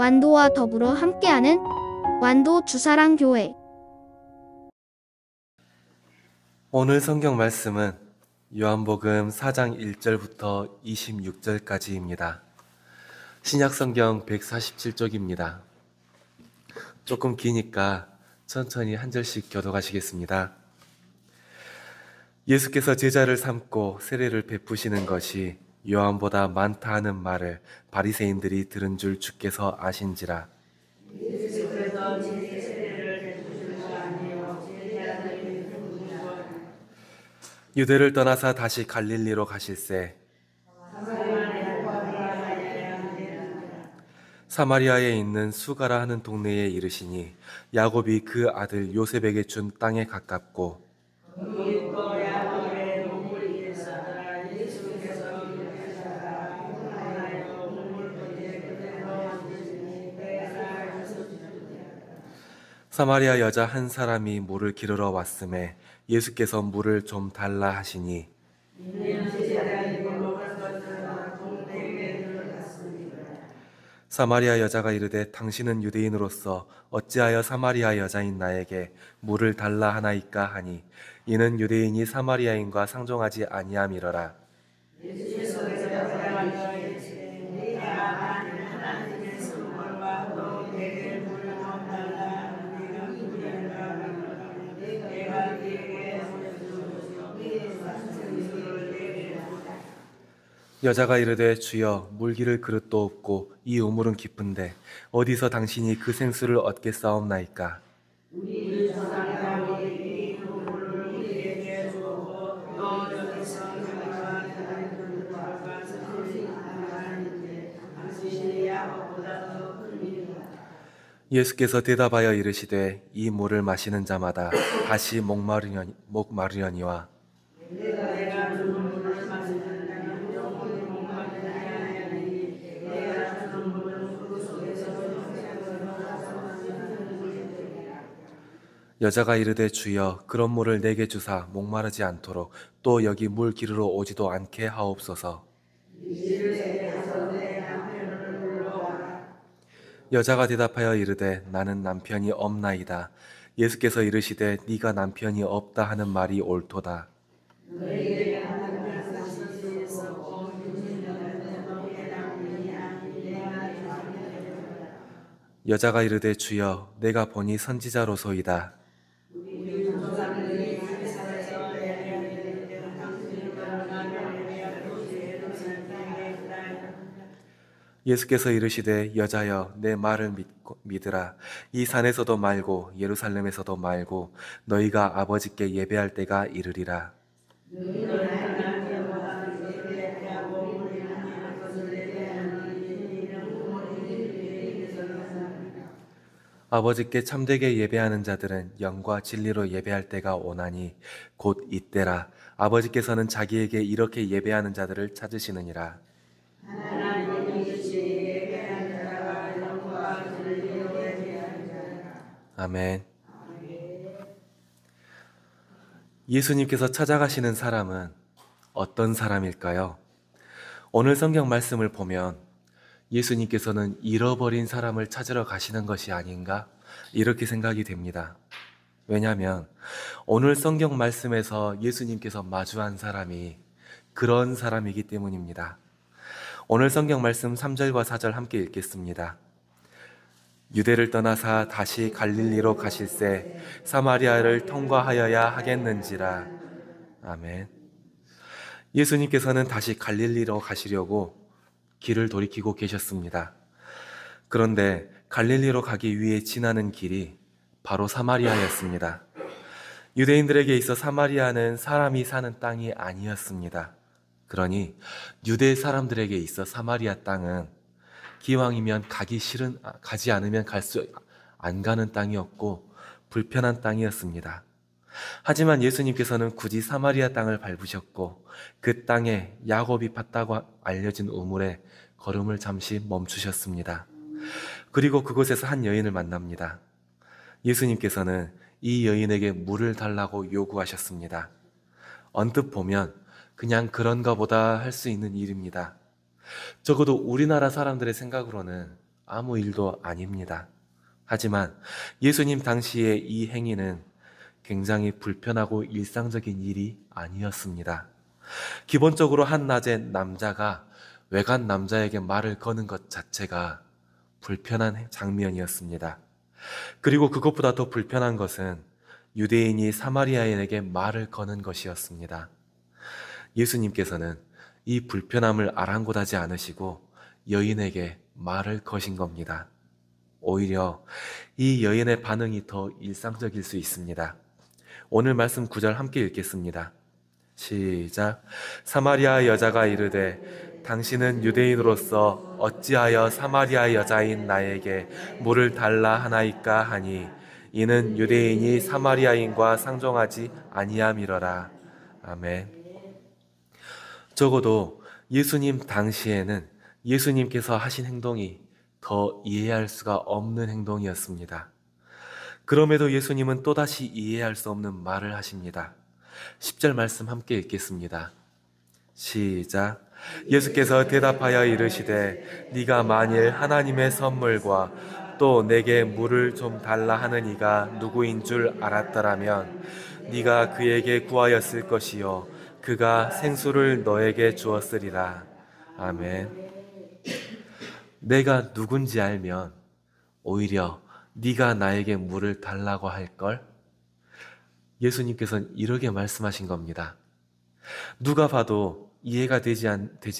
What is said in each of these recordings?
완도와 더불어 함께하는 완도 주사랑 교회. 오늘 성경 말씀은 요한복음 4장 1절부터 26절까지입니다. 신약 성경 147쪽입니다. 조금 기니까 천천히 한 절씩 교독하시겠습니다. 예수께서 제자를 삼고 세례를 베푸시는 것이 요한보다 많다 하는 말을 바리새인들이 들은 줄 주께서 아신지라. 유대를 떠나사 다시 갈릴리로 가실새 사마리아에 있는 수가라 하는 동네에 이르시니 야곱이 그 아들 요셉에게 준 땅에 가깝고 사마리아 여자 한 사람이 물을 기르러 왔음에 예수께서 물을 좀 달라 하시니 사마리아 여자가 이르되 당신은 유대인으로서 어찌하여 사마리아 여자인 나에게 물을 달라 하나이까 하니 이는 유대인이 사마리아인과 상종하지 아니함이러라. 여자가 이르되 주여 물기를 그릇도 없고 이 우물은 깊은데 어디서 당신이 그 생수를 얻겠사옵나이까. 예수께서 대답하여 이르시되 이 물을 마시는 자마다 다시 목마르려니와 여자가 이르되 주여 그런 물을 내게 주사 목마르지 않도록 또 여기 물 기르러 오지도 않게 하옵소서. 여자가 대답하여 이르되 나는 남편이 없나이다. 예수께서 이르시되 네가 남편이 없다 하는 말이 옳도다. 여자가 이르되 주여 내가 보니 선지자로소이다. 예수께서 이르시되 여자여 내 말을 믿으라. 이 산에서도 말고 예루살렘에서도 말고 너희가 아버지께 예배할 때가 이르리라. 아버지께 참되게 예배하는 자들은 영과 진리로 예배할 때가 오나니 곧 이때라. 아버지께서는 자기에게 이렇게 예배하는 자들을 찾으시느니라. 아멘. 예수님께서 찾아가시는 사람은 어떤 사람일까요? 오늘 성경 말씀을 보면 예수님께서는 잃어버린 사람을 찾으러 가시는 것이 아닌가? 이렇게 생각이 됩니다. 왜냐하면 오늘 성경 말씀에서 예수님께서 마주한 사람이 그런 사람이기 때문입니다. 오늘 성경 말씀 3절과 4절 함께 읽겠습니다. 유대를 떠나사 다시 갈릴리로 가실새 사마리아를 통과하여야 하겠는지라. 아멘. 예수님께서는 다시 갈릴리로 가시려고 길을 돌이키고 계셨습니다. 그런데 갈릴리로 가기 위해 지나는 길이 바로 사마리아였습니다. 유대인들에게 있어 사마리아는 사람이 사는 땅이 아니었습니다. 그러니 유대 사람들에게 있어 사마리아 땅은 기왕이면 가지 않으면 안 가는 땅이었고 불편한 땅이었습니다. 하지만 예수님께서는 굳이 사마리아 땅을 밟으셨고 그 땅에 야곱이 팠다고 알려진 우물에 걸음을 잠시 멈추셨습니다. 그리고 그곳에서 한 여인을 만납니다. 예수님께서는 이 여인에게 물을 달라고 요구하셨습니다. 언뜻 보면 그냥 그런가 보다 할 수 있는 일입니다. 적어도 우리나라 사람들의 생각으로는 아무 일도 아닙니다. 하지만 예수님 당시의 이 행위는 굉장히 불편하고 일상적인 일이 아니었습니다. 기본적으로 한낮에 남자가 외간 남자에게 말을 거는 것 자체가 불편한 장면이었습니다. 그리고 그것보다 더 불편한 것은 유대인이 사마리아인에게 말을 거는 것이었습니다. 예수님께서는 이 불편함을 아랑곳하지 않으시고 여인에게 말을 거신 겁니다. 오히려 이 여인의 반응이 더 일상적일 수 있습니다. 오늘 말씀 9절 함께 읽겠습니다. 시작. 사마리아 여자가 이르되 당신은 유대인으로서 어찌하여 사마리아 여자인 나에게 물을 달라 하나이까 하니 이는 유대인이 사마리아인과 상종하지 아니함이러라. 아멘. 적어도 예수님 당시에는 예수님께서 하신 행동이 더 이해할 수가 없는 행동이었습니다. 그럼에도 예수님은 또다시 이해할 수 없는 말을 하십니다. 10절 말씀 함께 읽겠습니다. 시작. 예수께서 대답하여 이르시되 네가 만일 하나님의 선물과 또 내게 물을 좀 달라 하는 이가 누구인 줄 알았더라면 네가 그에게 구하였을 것이요 그가 생수를 너에게 주었으리라. 아멘. 내가 누군지 알면 오히려 네가 나에게 물을 달라고 할걸? 예수님께서는 이렇게 말씀하신 겁니다. 누가 봐도 이해가 되지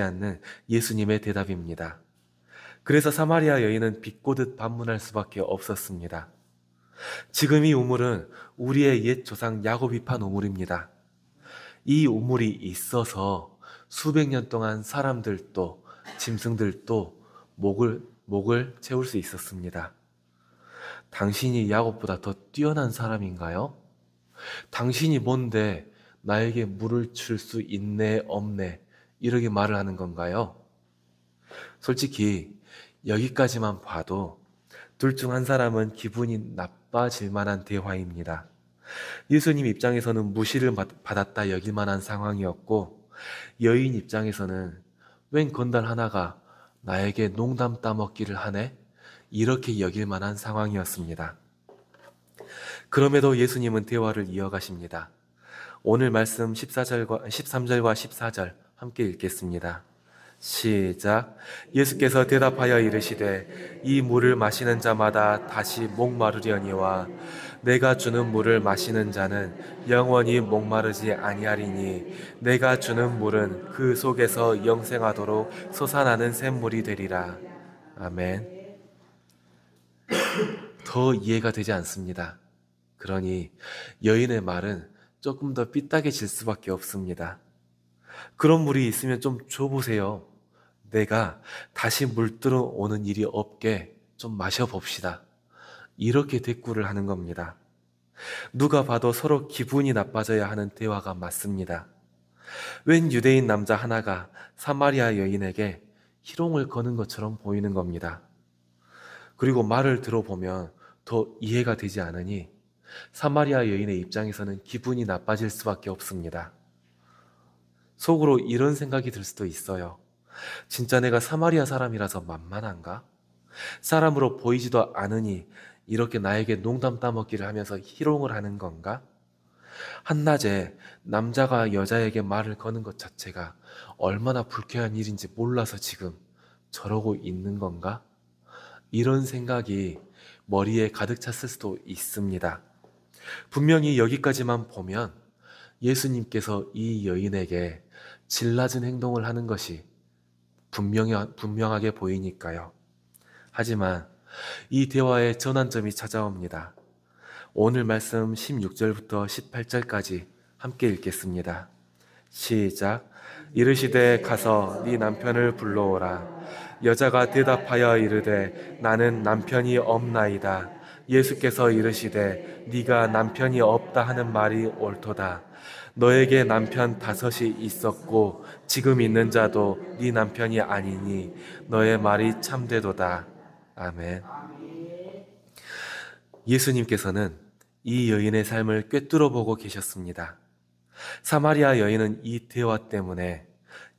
않는 예수님의 대답입니다. 그래서 사마리아 여인은 비꼬듯 반문할 수밖에 없었습니다. 지금 이 우물은 우리의 옛 조상 야곱이 판 우물입니다. 이 우물이 있어서 수백 년 동안 사람들도 짐승들도 목을 채울 수 있었습니다. 당신이 야곱보다 더 뛰어난 사람인가요? 당신이 뭔데 나에게 물을 줄 수 있네 없네 이렇게 말을 하는 건가요? 솔직히 여기까지만 봐도 둘 중 한 사람은 기분이 나빠질 만한 대화입니다. 예수님 입장에서는 무시를 받았다 여길 만한 상황이었고 여인 입장에서는 웬 건달 하나가 나에게 농담 따먹기를 하네? 이렇게 여길 만한 상황이었습니다. 그럼에도 예수님은 대화를 이어가십니다. 오늘 말씀 13절과 14절 함께 읽겠습니다. 시작. 예수께서 대답하여 이르시되 이 물을 마시는 자마다 다시 목마르려니와 내가 주는 물을 마시는 자는 영원히 목마르지 아니하리니 내가 주는 물은 그 속에서 영생하도록 솟아나는 샘물이 되리라. 아멘. 더 이해가 되지 않습니다. 그러니 여인의 말은 조금 더 삐딱해질 수밖에 없습니다. 그런 물이 있으면 좀 줘보세요. 내가 다시 물 들어오는 일이 없게 좀 마셔봅시다. 이렇게 대꾸를 하는 겁니다. 누가 봐도 서로 기분이 나빠져야 하는 대화가 맞습니다. 웬 유대인 남자 하나가 사마리아 여인에게 희롱을 거는 것처럼 보이는 겁니다. 그리고 말을 들어보면 더 이해가 되지 않으니 사마리아 여인의 입장에서는 기분이 나빠질 수밖에 없습니다. 속으로 이런 생각이 들 수도 있어요. 진짜 내가 사마리아 사람이라서 만만한가? 사람으로 보이지도 않으니 이렇게 나에게 농담 따먹기를 하면서 희롱을 하는 건가? 한낮에 남자가 여자에게 말을 거는 것 자체가 얼마나 불쾌한 일인지 몰라서 지금 저러고 있는 건가? 이런 생각이 머리에 가득 찼을 수도 있습니다. 분명히 여기까지만 보면 예수님께서 이 여인에게 질낮은 행동을 하는 것이 분명하게 보이니까요. 하지만 이 대화의 전환점이 찾아옵니다. 오늘 말씀 16절부터 18절까지 함께 읽겠습니다. 시작. 이르시되 가서 네 남편을 불러오라. 여자가 대답하여 이르되 나는 남편이 없나이다. 예수께서 이르시되 네가 남편이 없다 하는 말이 옳도다. 너에게 남편 5이 있었고 지금 있는 자도 네 남편이 아니니 너의 말이 참되도다. 아멘. 예수님께서는 이 여인의 삶을 꿰뚫어 보고 계셨습니다. 사마리아 여인은 이 대화 때문에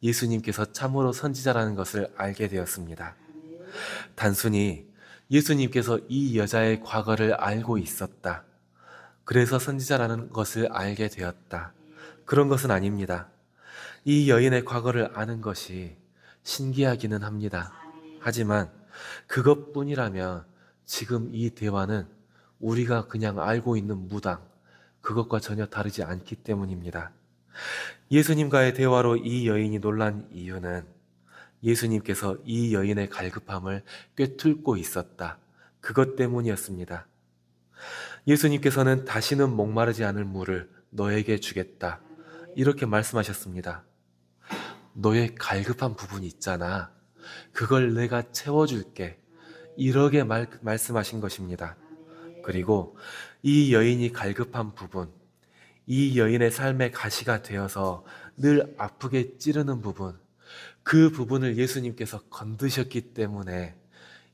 예수님께서 참으로 선지자라는 것을 알게 되었습니다. 단순히 예수님께서 이 여자의 과거를 알고 있었다. 그래서 선지자라는 것을 알게 되었다. 그런 것은 아닙니다. 이 여인의 과거를 아는 것이 신기하기는 합니다. 하지만 그것뿐이라면 지금 이 대화는 우리가 그냥 알고 있는 무당, 그것과 전혀 다르지 않기 때문입니다. 예수님과의 대화로 이 여인이 놀란 이유는 예수님께서 이 여인의 갈급함을 꿰뚫고 있었다. 그것 때문이었습니다. 예수님께서는 다시는 목마르지 않을 물을 너에게 주겠다. 이렇게 말씀하셨습니다. 너의 갈급한 부분이 있잖아. 그걸 내가 채워줄게. 이렇게 말씀하신 것입니다. 그리고 이 여인이 갈급한 부분, 이 여인의 삶의 가시가 되어서 늘 아프게 찌르는 부분, 그 부분을 예수님께서 건드셨기 때문에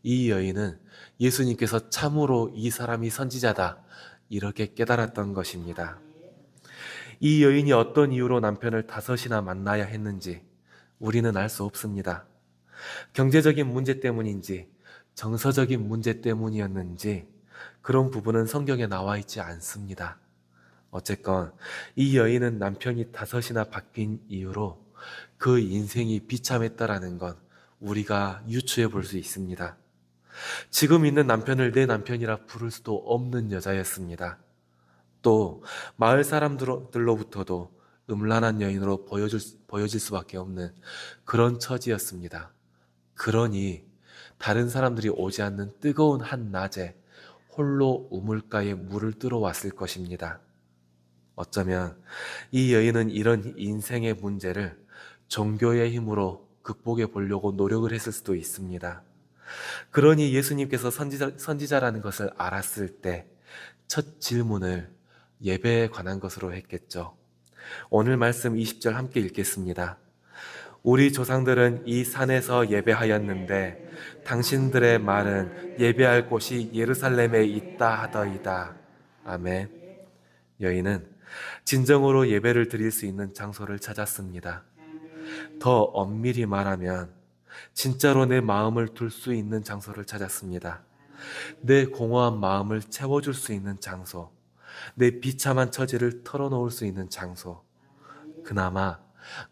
이 여인은 예수님께서 참으로 이 사람이 선지자다, 이렇게 깨달았던 것입니다. 이 여인이 어떤 이유로 남편을 5이나 만나야 했는지 우리는 알 수 없습니다. 경제적인 문제 때문인지 정서적인 문제 때문이었는지 그런 부분은 성경에 나와 있지 않습니다. 어쨌건 이 여인은 남편이 5이나 바뀐 이유로 그 인생이 비참했다라는 건 우리가 유추해 볼 수 있습니다. 지금 있는 남편을 내 남편이라 부를 수도 없는 여자였습니다. 또 마을 사람들로부터도 음란한 여인으로 보여질 수밖에 없는 그런 처지였습니다. 그러니 다른 사람들이 오지 않는 뜨거운 한낮에 홀로 우물가에 물을 뜨러 왔을 것입니다. 어쩌면 이 여인은 이런 인생의 문제를 종교의 힘으로 극복해 보려고 노력을 했을 수도 있습니다. 그러니 예수님께서 선지자라는 것을 알았을 때 첫 질문을 예배에 관한 것으로 했겠죠. 오늘 말씀 20절 함께 읽겠습니다. 우리 조상들은 이 산에서 예배하였는데 당신들의 말은 예배할 곳이 예루살렘에 있다 하더이다. 아멘. 여인은 진정으로 예배를 드릴 수 있는 장소를 찾았습니다. 더 엄밀히 말하면 진짜로 내 마음을 둘 수 있는 장소를 찾았습니다. 내 공허한 마음을 채워줄 수 있는 장소, 내 비참한 처지를 털어놓을 수 있는 장소, 그나마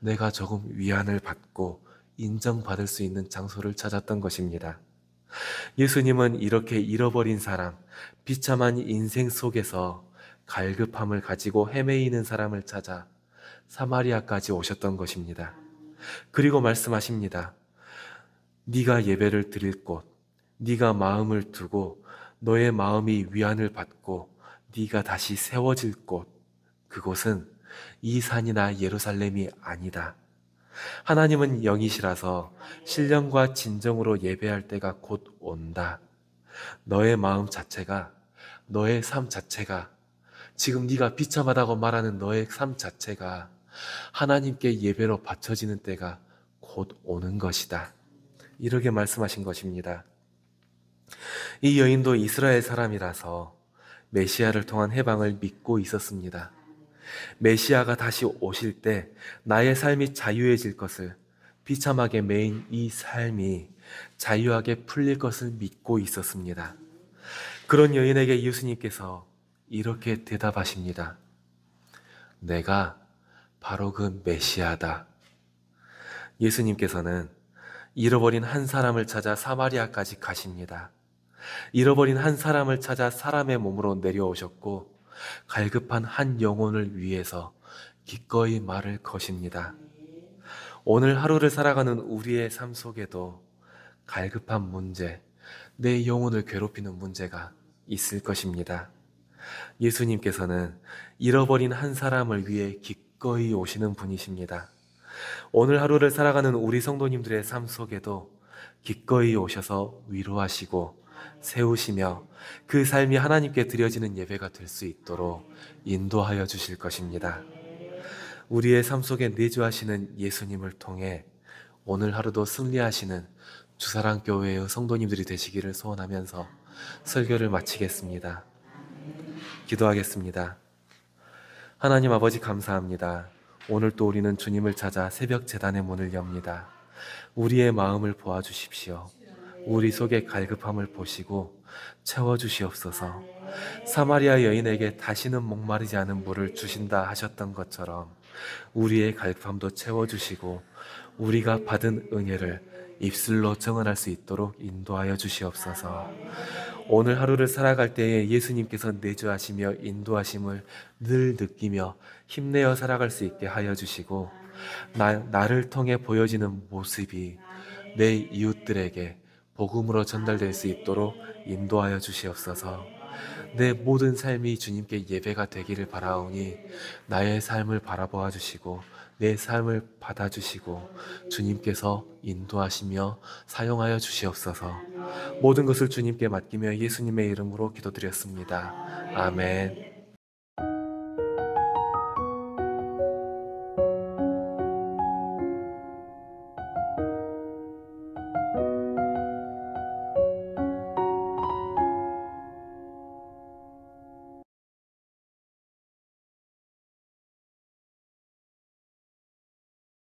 내가 조금 위안을 받고 인정받을 수 있는 장소를 찾았던 것입니다. 예수님은 이렇게 잃어버린 사람, 비참한 인생 속에서 갈급함을 가지고 헤매이는 사람을 찾아 사마리아까지 오셨던 것입니다. 그리고 말씀하십니다. 네가 예배를 드릴 곳, 네가 마음을 두고 너의 마음이 위안을 받고 네가 다시 세워질 곳, 그곳은 이 산이나 예루살렘이 아니다. 하나님은 영이시라서 신령과 진정으로 예배할 때가 곧 온다. 너의 마음 자체가, 너의 삶 자체가, 지금 네가 비참하다고 말하는 너의 삶 자체가 하나님께 예배로 바쳐지는 때가 곧 오는 것이다. 이렇게 말씀하신 것입니다. 이 여인도 이스라엘 사람이라서 메시아를 통한 해방을 믿고 있었습니다. 메시아가 다시 오실 때 나의 삶이 자유해질 것을, 비참하게 매인 이 삶이 자유하게 풀릴 것을 믿고 있었습니다. 그런 여인에게 예수님께서 이렇게 대답하십니다. 내가 바로 그 메시아다. 예수님께서는 잃어버린 한 사람을 찾아 사마리아까지 가십니다. 잃어버린 한 사람을 찾아 사람의 몸으로 내려오셨고 갈급한 한 영혼을 위해서 기꺼이 말을 거십니다. 오늘 하루를 살아가는 우리의 삶 속에도 갈급한 문제, 내 영혼을 괴롭히는 문제가 있을 것입니다. 예수님께서는 잃어버린 한 사람을 위해 기꺼이 오시는 분이십니다. 오늘 하루를 살아가는 우리 성도님들의 삶 속에도 기꺼이 오셔서 위로하시고 세우시며 그 삶이 하나님께 드려지는 예배가 될 수 있도록 인도하여 주실 것입니다. 우리의 삶 속에 내주하시는 예수님을 통해 오늘 하루도 승리하시는 주사랑교회의 성도님들이 되시기를 소원하면서 설교를 마치겠습니다. 기도하겠습니다. 하나님 아버지 감사합니다. 오늘 또 우리는 주님을 찾아 새벽 제단의 문을 엽니다. 우리의 마음을 보아주십시오. 우리 속의 갈급함을 보시고 채워주시옵소서. 사마리아 여인에게 다시는 목마르지 않은 물을 주신다 하셨던 것처럼 우리의 갈급함도 채워주시고 우리가 받은 은혜를 입술로 증언할 수 있도록 인도하여 주시옵소서. 오늘 하루를 살아갈 때에 예수님께서 내주하시며 인도하심을 늘 느끼며 힘내어 살아갈 수 있게 하여 주시고 나를 통해 보여지는 모습이 내 이웃들에게 복음으로 전달될 수 있도록 인도하여 주시옵소서. 내 모든 삶이 주님께 예배가 되기를 바라오니 나의 삶을 바라보아 주시고 내 삶을 받아주시고 주님께서 인도하시며 사용하여 주시옵소서. 모든 것을 주님께 맡기며 예수님의 이름으로 기도드렸습니다. 아멘.